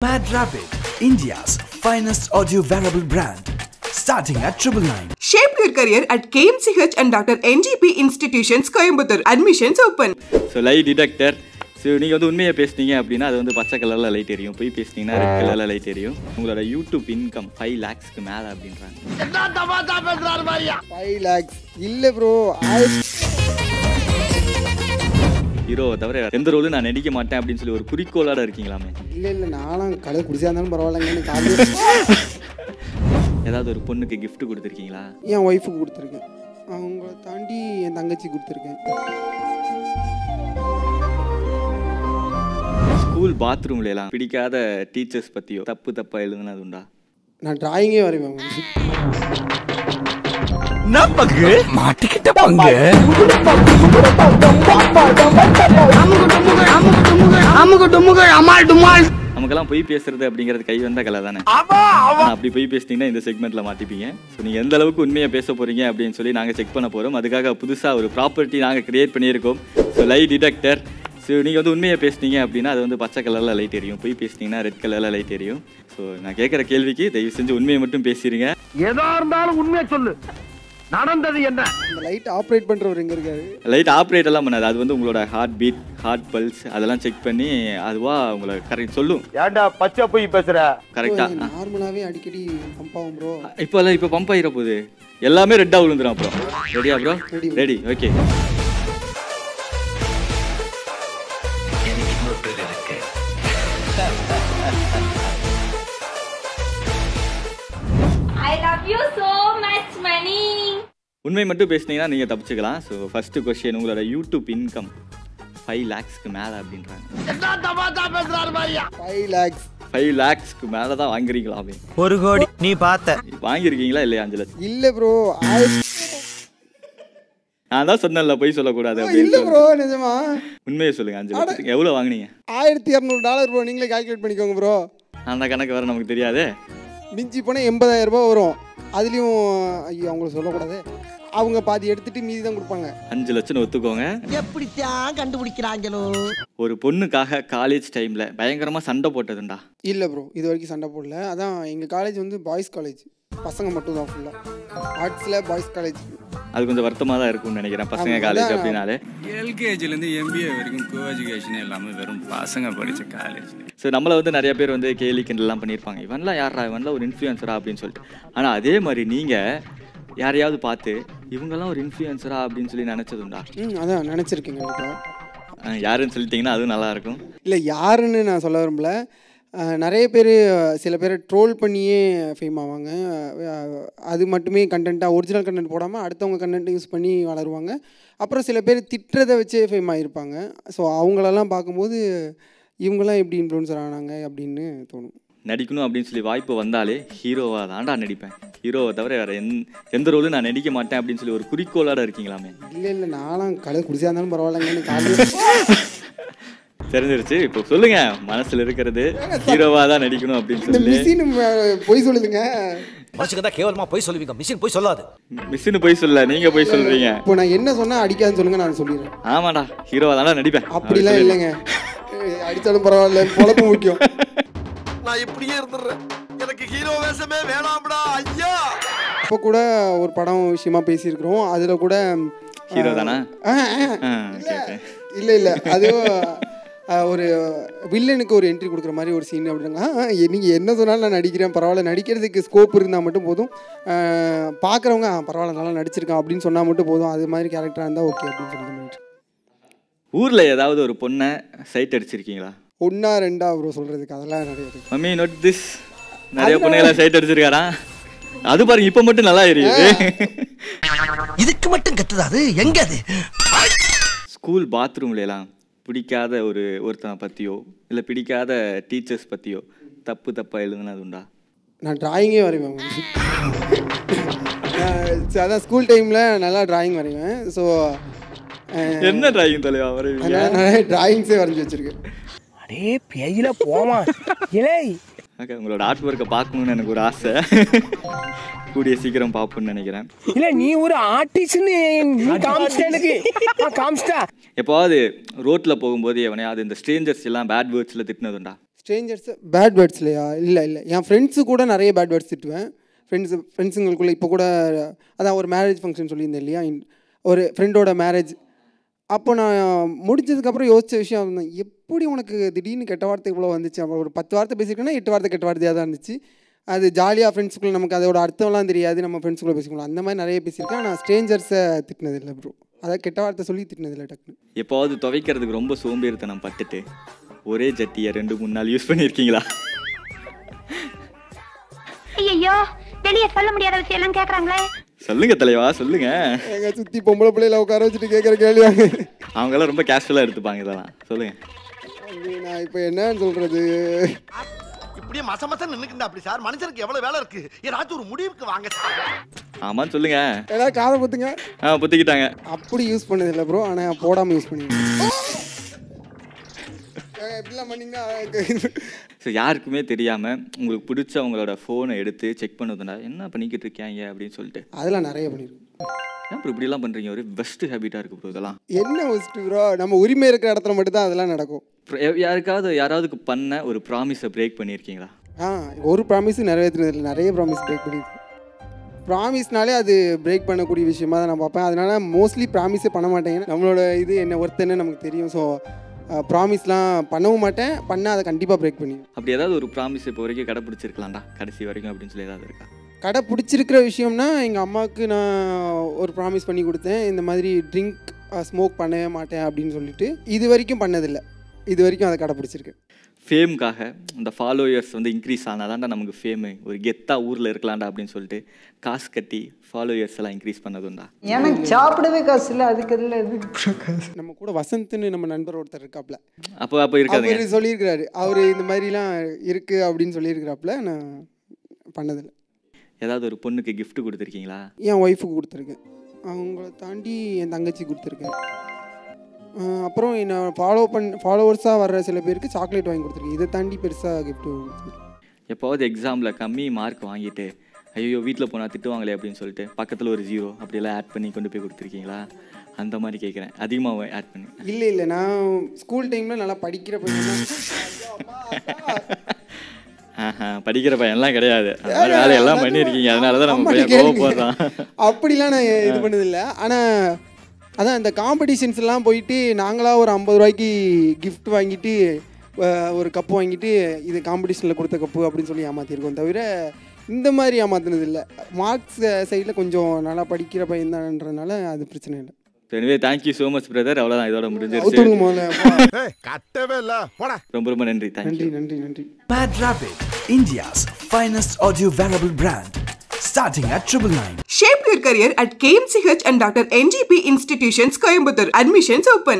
Mad Rabbit, India's finest audio wearable brand, starting at 999. Shape your career at KMCH and Dr. NGP Institutions, Coimbatore. Admissions open. So lie detector. So நீங்க வந்து உண்மையை பேசுனீங்க அப்படினா அது வந்து பச்சை கலர்ல லைட் எரியும். போய் பேசுனீங்கன்னா ரெட் கலர்ல லைட் எரியும். உங்களோட YouTube இன்கம் 5 lakhsக்கு மேல அப்படின்றாங்க. என்ன தமாஷா பேசுறாரு பாரியா? 5 lakhs இல்ல bro. ஹீரோவை தவிர எந்த ரோலும் நான் நடிக்க மாட்டேன் அப்படின்னு சொல்லி ஒரு குறிக்கோளோட இருக்கீங்களாமே? இல்ல நானும் கடை குடிச்சா இருந்தாலும் பரவாயில்லைங்கன்னு காலையில ஏதாவது ஒரு பொண்ணுக்கு gift கொடுத்திருக்கீங்களா? என் ஒய்ஃபுக்கு கொடுத்துருக்கேன். அவங்க தாண்டி என் தங்கச்சி கொடுத்துருக்கேன். ஸ்கூல் பாத்ரூம்ல எல்லாம் பிடிக்காத டீச்சர்ஸ் பத்தியோ தப்பா எழுதுனது உண்டா? நான் டிராயிங்கே வரைவேன். நமக்கு மாட்டிக்கிட்ட பங்கு நமக்கெல்லாம் பொய் பேசுறது அப்படிங்கிறது கை வந்த கலை தானே. அப்படி பொய் பேசிட்டீங்கன்னா இந்த செக்மெண்ட்ல மாட்டிப்பீங்க. ஸோ நீங்க எந்த அளவுக்கு உண்மையை பேச போறீங்க அப்படின்னு சொல்லி நாங்க செக் பண்ண போறோம். அதுக்காக புதுசா ஒரு ப்ராப்பர்ட்டி நாங்க கிரியேட் பண்ணியிருக்கோம். ஸோ லை டிடெக்டர். ஸோ நீங்கள் வந்து உண்மையை பேசுனீங்க அப்படின்னா அது வந்து பச்சை கலரில் லைட் எரியும். போய் பேசினீங்கன்னா ரெட் கலரில் லைட் எரியும். ஸோ நான் கேட்குற கேள்விக்கு தயவு செஞ்சு உண்மையை மட்டும் பேசிடுங்க. எதா இருந்தாலும் உண்மையை சொல்லு. நடந்தது என்ன? இந்த லைட் ஆப்ரேட் பண்றவர் எங்க இருக்காரு? லைட் ஆப்ரேட் எல்லாம் பண்ணாது. அது வந்து உங்களோட ஹார்ட் பீட், ஹார்ட் பல்ஸ் அதெல்லாம் செக் பண்ணி அதுவா உங்களை கரெக்ட் சொல்லும். ஏன்டா பச்சை போய் பேசுற? கரெக்டா நார்மலாவே அடிக்கடி பம்ப் ஆகும் ப்ரோ. இப்போ பம்ப் ஆகிற போகுது. எல்லாமே ரெட்டாக விழுந்துடும். அப்புறம் ரெடியா bro? Ready. Okay. I love you so much, Mani. உண்மை மட்டும் பேசுனீங்கன்னா நீங்கள் தப்பிச்சுக்கலாம். ஸோ ஃபர்ஸ்ட் கொஸ்டின், உங்களோட யூடியூப் இன்கம் 5 lakhsக்கு மேலே அப்படின்றாங்க. என்ன தமாஷா பேசுறாரு பாரியா? 5 lakhs 5 lakhsக்கு மேலே தான் வாங்குறீங்களாமே? 1 கோடி நீ பார்த்த வாங்கியிருக்கீங்களா இல்லையா? 5 லட்சம் இல்ல ப்ரோ. நான் தான் சொன்னேன்ல போய் சொல்லக்கூடாது இல்ல அப்படின்னு. ப்ரோ நிஜமா உண்மையை சொல்லுங்க. 5 லட்சத்துக்கு எவ்வளோ வாங்குனீங்க? $1200 ப்ரோ. நீங்களே கால்குலேட் பண்ணிக்கோங்க ப்ரோ. அந்த கணக்கு வேறு நமக்கு தெரியாது. மிஞ்சி போனால் 80,000 ரூபாய் வரும். அதுலேயும் ஐயோ அவங்கள சொல்லக்கூடாது. அவங்க பாதி எடுத்துட்டு மீதி தான் கொடுப்பாங்க. 5 லட்சம் ஒத்துக்கோங்க. எப்படித்தான் கண்டுபிடிக்கிறாங்களோ? ஒரு பொண்ணுக்காக காலேஜ் டைம்ல பயங்கரமா சண்டை போட்டதுண்டா? இல்லை ப்ரோ, இது வரைக்கும் சண்டை போடல. அதான் எங்கள் காலேஜ் வந்து பாய்ஸ் காலேஜ், பசங்க மட்டும் தான் ஃபுல்லாக. ஆர்ட்ஸில் பாய்ஸ் காலேஜ். அது கொஞ்சம் வருத்தமாக தான் இருக்கும்னு நினைக்கிறேன். பசங்க காலேஜ் அப்படின்னாலே எல்கேஜிலேருந்து எம்பிஏ வரைக்கும் கோ எஜுகேஷன் எல்லாமே வெறும் பசங்க படித்த காலேஜ். ஸோ நம்மளை வந்து நிறைய பேர் வந்து கேலி கிண்டல்லாம் பண்ணியிருப்பாங்க. இவன்லாம் யாரா, இவன்லாம் ஒரு இன்ஃப்ளூயன்சரா அப்படின்னு சொல்லிட்டு. ஆனால் அதே மாதிரி நீங்கள் யாரையாவது பார்த்து இவங்கெல்லாம் ஒரு இன்ஃப்ளூயன்சரா அப்படின்னு சொல்லி நினச்சதுண்டா? அதான் நினச்சிருக்கேன் கண்டிப்பாக. யாருன்னு சொல்லிட்டீங்கன்னா அதுவும் நல்லாயிருக்கும். இல்லை யாருன்னு நான் சொல்ல விரும்பல. நிறைய பேர் சில பேர் ட்ரோல் பண்ணியே ஃபேம் ஆவாங்க. அது மட்டுமே கண்டென்ட்டாக ஒரிஜினல் கண்டென்ட் போடாமல் அடுத்தவங்க கண்டென்ட் யூஸ் பண்ணி வளருவாங்க. அப்புறம் சில பேர் திட்டுறதை வச்சே ஃபேம் ஆகிருப்பாங்க. ஸோ அவங்களெல்லாம் பார்க்கும்போது இவங்கெல்லாம் எப்படி இன்ஃப்ளூயன்சர் ஆனாங்க அப்படின்னு தோணும். நடிக்கணும் அப்படின்னு சொல்லி வாய்ப்பு வந்தாலே ஹீரோவாக தான்டா நடிப்பேன், ஹீரோவை தவிர வேறு எந்த ரோலும் நான் நடிக்க மாட்டேன் அப்படின்னு சொல்லி ஒரு குறிக்கோளோட இருக்கீங்களாமே? இல்லை நானும் கடை குடிச்சா இருந்தாலும் பரவாயில்லைங்கன்னு காலையில் தெரிஞ்சிருச்சு. இப்போ சொல்லுங்க, மனசுல இருக்கிறது ஹீரோவா தான் நடிக்கணும் அப்படின்னு சொல்லி. மிஷின் போய் சொல்லுதுங்க. மனுஷங்க தான் கேவலமா போய் சொல்லுவீங்க, மிஷின் போய் சொல்லாது. மிஷின் போய் சொல்ல, நீங்க போய் சொல்றீங்க. இப்போ நான் என்ன சொன்னா அடிக்காதுன்னு சொல்லுங்க, நான் சொல்லிடுறேன். ஆமாடா, ஹீரோவா தான் நடிப்பேன். அப்படிலாம் இல்லைங்க, அடிச்சாலும் பரவாயில்ல, பொழப்பு முக்கியம். நான் இப்படியே இருந்துடுறேன், எனக்கு ஹீரோ வேஷமே வேணாம்டா ஐயா. இப்போ கூட ஒரு படம் விஷயமா பேசியிருக்கிறோம். அதில் கூட ஹீரோ தானா? இல்லை அதுவும் ஒரு வில்லனுக்கு ஒரு என்ட்ரி கொடுக்குற மாதிரி ஒரு சீன் அப்படின்னா, நீங்கள் என்ன சொன்னாலும் நான் நடிக்கிறேன், பரவாயில்ல, நடிக்கிறதுக்கு ஸ்கோப் இருந்தால் மட்டும் போதும், பார்க்குறவங்க பரவாயில்ல நல்லா நடிச்சிருக்கான் அப்படின்னு சொன்னால் மட்டும் போதும். அது மாதிரி கேரக்டராக இருந்தால் ஓகே அப்படின்னு சொல்லிட்டு. ஊரில் ஏதாவது ஒரு பொண்ணை சைட் அடிச்சிருக்கீங்களா? 1 2 ப்ரோ சொல்கிறதுக்கு அதெல்லாம் நிறைய இருக்கு. Mummy note this. நிறைய பொண்ணுகளை சைட் அடிச்சிருக்காரா? அது பாருங்க, இப்போ மட்டும் நல்லா எரியுது. இதுக்கு மட்டும் கத்துதாது எங்க அது? ஸ்கூல் பாத்ரூம்ல எல்லாம் பிடிக்காத ஒருத்தனை பற்றியோ இல்லை பிடிக்காத டீச்சர்ஸ் பற்றியோ தப்பாக எழுதுனது உண்டா? நான் டிராயிங்கே வரைவேன். அதான் ஸ்கூல் டைமில் நல்லா டிராயிங் வரைவேன். ஸோ என்ன டிராயிங் தலைவா வரைவீங்க? நிறைய டிராயிங்ஸே வரைஞ்சி வச்சுருக்கேன். அடே பேயில போமா இலை. ஓகே, உங்களோட ஆர்ட் ஒர்க்கை பார்க்கணுன்னு எனக்கு ஒரு ஆசை. கூடிய சீக்கிரம் பார்ப்போம்னு நினைக்கிறேன். இல்ல நீ ஒரு ஆர்டிஸ்ட்னு காமிச்சிட்ட. எப்போவாவது ரோட்டில் போகும்போது எவனையாவது இந்த ஸ்ட்ரேஞ்சர்ஸ் எல்லாம் பேட் வேர்ட்ஸில் திட்டினதுண்டா? ஸ்ட்ரேஞ்சர்ஸ் பேட் வேர்ட்ஸ்லையா? இல்லை என் ஃப்ரெண்ட்ஸு கூட நிறைய பேட் வேர்ட்ஸ் திட்டுவேன். ஃப்ரெண்ட்ஸுங்களுக்குள்ளே இப்போ கூட அதான் ஒரு மேரேஜ் ஃபங்க்ஷன் சொல்லியிருந்தேன் இல்லையா, ஒரு ஃப்ரெண்டோட மேரேஜ். அப்போ நான் முடிஞ்சதுக்கப்புறம் யோசித்த விஷயம் எப்படி உனக்கு திடீர்னு கெட்ட வார்த்தை இவ்வளோ வந்துச்சு. அப்போ ஒரு 10 வார்த்தை பேசியிருக்கேன்னா 8 வார்த்தை கெட்ட வார்த்தையாக தான் இருந்துச்சு. அது ஜாலியாக ஃப்ரெண்ட்ஸுக்குள்ளே நமக்கு அதோட அர்த்தம்லாம் தெரியாது, நம்ம ஃப்ரெண்ட்ஸுக்குள்ளே பேசிக்கலாம். அந்த மாதிரி நிறைய பேசியிருக்கேன். நான் ஸ்ட்ரேஞ்சர்ஸை திட்டினதில்லை ப்ரோ. அதாவது கெட்ட வார்த்தை சொல்லி திட்டினதில்லை டக்குன்னு. எப்போவாது துவைக்கிறதுக்கு ரொம்ப சோம்பேறித்தனம் பட்டுட்டு ஒரே ஜட்டியை 2-3 நாள் யூஸ் பண்ணியிருக்கீங்களா? ஐயோ வெளியே சொல்ல முடியாத விஷயம் எல்லாம் கேக்குறாங்களே. சொல்லுங்க தலைவா, சொல்லுங்க. எங்க சுற்றி பொம்பளை பிள்ளையில உட்கார வச்சுட்டு கேட்குற கேள்வியாங்க. அவங்களாம் ரொம்ப கேஷுவலாக எடுத்துப்பாங்க இதெல்லாம். சொல்லுங்க. நான் இப்போ என்னன்னு சொல்கிறது, இப்படியே மசமசன்னு நின்னுக்குண்டா அப்படி சார். மனுஷனுக்கு எவ்வளவு வேலை இருக்கு, ஏதாச்சும் ஒரு முடிவுக்கு வாங்க சார். ஆமான்னு சொல்லுங்க. ஏதாவது காதை பத்துங்க. புத்திக்கிட்டாங்க. அப்படி யூஸ் பண்ணதில்லை ப்ரோ, ஆனால் போடாமல் யூஸ் பண்ணிடுவேன். எப்படிலாம் பண்ணிங்கன்னா ஸோ யாருக்குமே தெரியாமல் உங்களுக்கு பிடிச்சவங்களோட ஃபோனை எடுத்து செக் பண்ணுதுன்னா என்ன பண்ணிக்கிட்டு இருக்காங்க அப்படின்னு சொல்லிட்டு அதெல்லாம் நிறைய பண்ணியிருக்கேன். ஏன் ப்ரோ இப்படிலாம் பண்ணுறீங்க? ஒரு பெஸ்ட் ஹேபிட்டாக இருக்குது ப்ரோ இதெல்லாம். என்ன பெஸ்ட்டு ப்ரோ, நம்ம உரிமை இருக்கிற இடத்துல மட்டும்தான் அதெல்லாம் நடக்கும். யாராவதுக்கு பண்ண ஒரு ப்ராமிஸை பிரேக் பண்ணியிருக்கீங்களா? ஒரு ப்ராமிஸும் நிறைவேற்றினதில்லை, நிறைய ப்ராமிஸ் பிரேக் பண்ணியிருக்கேன். ப்ராமிஸ்னாலே அது பிரேக் பண்ணக்கூடிய விஷயமாக தான் நான் பார்ப்பேன். அதனால் மோஸ்ட்லி ப்ராமிஸே பண்ண மாட்டேன். நம்மளோட இது என்ன ஒருத்தன்னு நமக்கு தெரியும். ஸோ ப்ராமிஸ்லாம் பண்ணவும் மாட்டேன், பண்ணால் அதை கண்டிப்பாக பிரேக் பண்ணி. அப்படி ஏதாவது ஒரு ப்ராமிஸ் இப்போ வரைக்கும் கடைப்பிடிச்சிருக்கலாம்டா கடைசி வரைக்கும் அப்படின்னு சொல்லி ஏதாவது இருக்கா? கடைப்பிடிச்சிருக்கிற விஷயம்னா எங்கள் அம்மாவுக்கு நான் ஒரு ப்ராமிஸ் பண்ணி கொடுத்தேன், இந்த மாதிரி ட்ரிங்க் ஸ்மோக் பண்ணவே மாட்டேன் அப்படின்னு சொல்லிட்டு. இது வரைக்கும் பண்ணதில்லை, இது வரைக்கும் அதை கடைப்பிடிச்சிருக்கேன். ஃபேமுக்காக இந்த ஃபாலோயர்ஸ் வந்து இன்க்ரீஸ் ஆனால் தான்டா நமக்கு ஃபேமு, ஒரு கெத்தாக ஊரில் இருக்கலாம்டா அப்படின்னு சொல்லிட்டு காசு கட்டி ஃபாலோயர்ஸ் எல்லாம் இன்க்ரீஸ் பண்ணதுண்டா? எனக்கு சாப்பிடவே காசு இல்லை, அதுக்கு எதில் நம்ம கூட வசந்த்னு நம்ம நண்பர் ஒருத்தர் இருக்காப்புல, அப்போ இருக்காது அவர் சொல்லியிருக்கிறாரு, அவர் இந்த மாதிரிலாம் இருக்குது அப்படின்னு சொல்லியிருக்கிறாப்புல. நான் பண்ணதில்லை. ஏதாவது ஒரு பொண்ணுக்கு கிஃப்ட் கொடுத்துருக்கீங்களா? என் ஒய்ஃபுக்கு கொடுத்துருக்கேன், அவங்கள தாண்டி என் தங்கச்சி கொடுத்துருக்கேன். அப்புறம் என்னை ஃபாலோவர்ஸாக வர்ற சில பேருக்கு சாக்லேட் வாங்கி கொடுத்துருக்கேன். இதை தாண்டி பெருசாக கிஃப்ட்டு கொடுத்துருக்கேன். எப்போவது எக்ஸாமில் கம்மி மார்க் வாங்கிட்டு ஐயோ வீட்டில் போனால் திட்டுவாங்களே அப்படின்னு சொல்லிட்டு பக்கத்தில் ஒரு 0 அப்படியெல்லாம் ஆட் பண்ணி கொண்டு போய் கொடுத்துருக்கீங்களா? அந்த மாதிரி கேட்குறேன், அதிகமாக ஆட் பண்ணி. இல்லை நான் ஸ்கூல் டைமில் நல்லா படிக்கிற பையன். படிக்கிற பையன்லாம் கிடையாது, வேலையெல்லாம் பண்ணியிருக்கீங்க, அதனால தான் நம்ம பையன் கோவம் போடுறான். அப்படிலாம் நான் இது பண்ணதில்லை. ஆனால் அதான் இந்த காம்படிஷன்ஸ்லாம் போயிட்டு நாங்களாக ஒரு 50 ரூபாய்க்கு கிஃப்ட் வாங்கிட்டு ஒரு கப்பு வாங்கிட்டு இது காம்படிஷனில் கொடுத்த கப்பு அப்படின்னு சொல்லி ஏமாற்றிருக்கோம். தவிர இந்த மாதிரி ஏமாத்தினது இல்லை. மார்க்ஸ் சைடில் கொஞ்சம் நல்லா படிக்கிற பையன் தான்ன்றதுனால அது பிரச்சனை இல்லை. எனவே தேங்க்யூ ஸோ மச் பிரதர். அவ்வளோதான், இதோட முடிஞ்சிருச்சு. ரொம்ப ரொம்ப நன்றி. நன்றி. Mad Rapid, India's finest audio wearable brand, starting at 999. Shape your career at KMCH and Dr. NGP Institutions, Coimbatore. Admissions open.